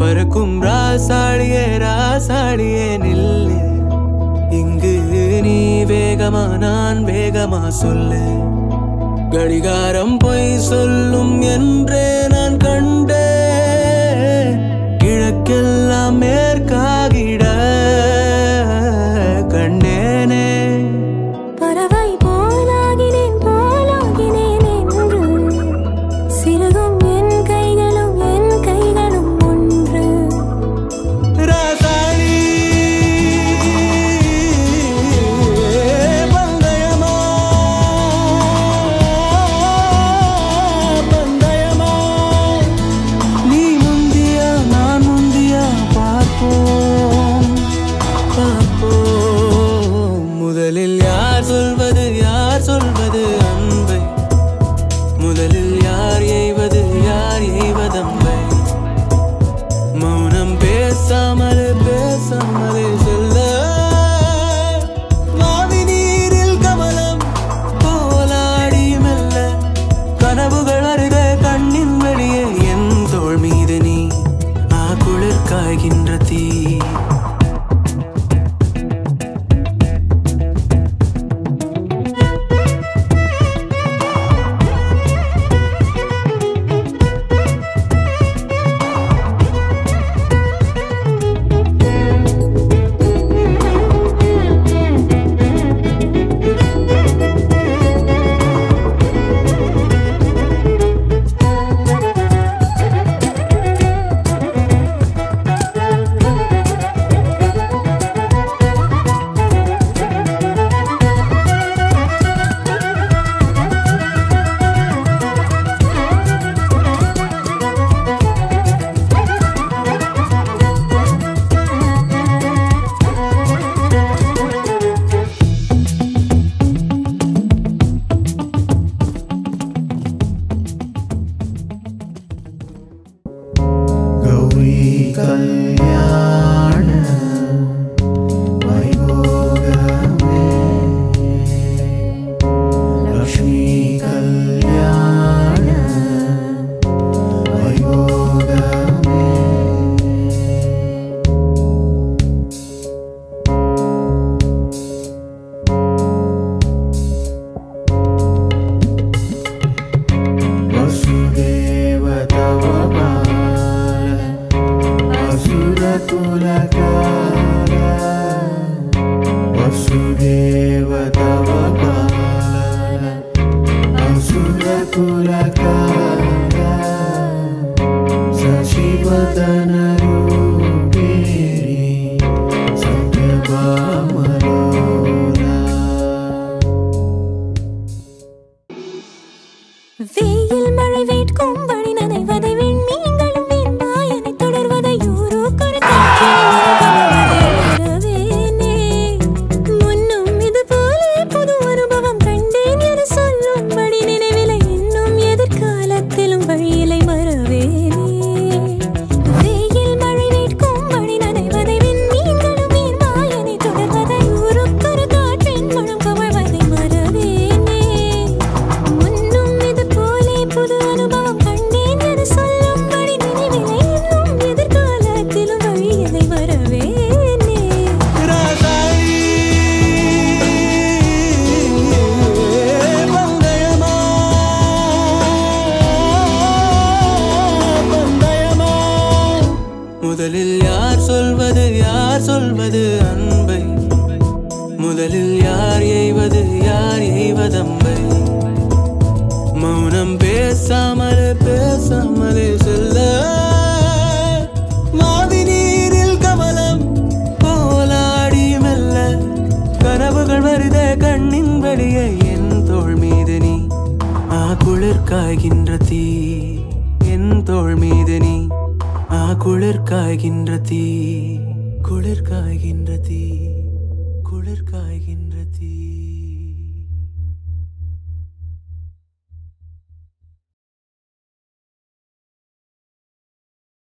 பறக்கும் ராசாடியே ராசாடியே நில்லு இங்கு நீ வேகமா நான் வேகமா சொல்லு கடிகாரம் பொய் சொல்லும் என்றே நான் கண்டே கிழக்கெல்லாம் மேற்காகிட கண்டேனே பறவை போலாகினேன் போலாகினேன் என்று சிறகும் என் கைகளும் ஒன்று ராசாடி பந்தயமா பந்தயமா நீ முந்தியா நான் முந்தியா பார்ப்போம் பார்ப்போம் முதலில் யார் சொல்வது அன்பை முதலில் யார் எய்வதம்பை மௌனம் பேசாமலே செல்ல மாவி நீரில் கமலம் போலாடி மெல்ல கனவுகள் அருக கண்ணின் வெளியே என் தோள் மீது நீ குளிர் காய்கின்ற தீ வெயில் மழை வேட்கும் வழி நனைவதை விண்மீன்களும் வெண்மாயனை தொடர்வதை யூரோ முன்னும் இது போலே புது அனுபவம் கண்டேன் என சொல்லும்படி நினைவிலை இன்னும் எதிர்காலத்திலும் வழியிலை மறவேனே வெயில் மழை வேட்கும் வழி நனைவதை விண்மீன்களும் வெண்மாயனை தொடர்வதை யூரோ காற்றின் மனம் கவழ்வதை மறவேனே புது அனுபவம் கண்டேன் என சொல்லும்படி நினைவிலை இன்னும் எதிர்காலத்திலும் வழியிலை வரவேனே ராசாடி பந்தயமா பந்தயமா முதலில் யார் சொல்வது அன்பை முதலில் யார் எய்வதம்பை மௌனம் பேசாமலே செல்ல மாவி நீரில் கமலம் போலாடி மெல்ல கனவுகள் வருத கண்ணின் வெளியே என் தோள் மீது நீ குளிர் காய்கின்ற தீ என் தோள் மீது நீ குளிர் காய்கின்ற தீ குளிர் காய்கின்ற தீ குளிர் காய்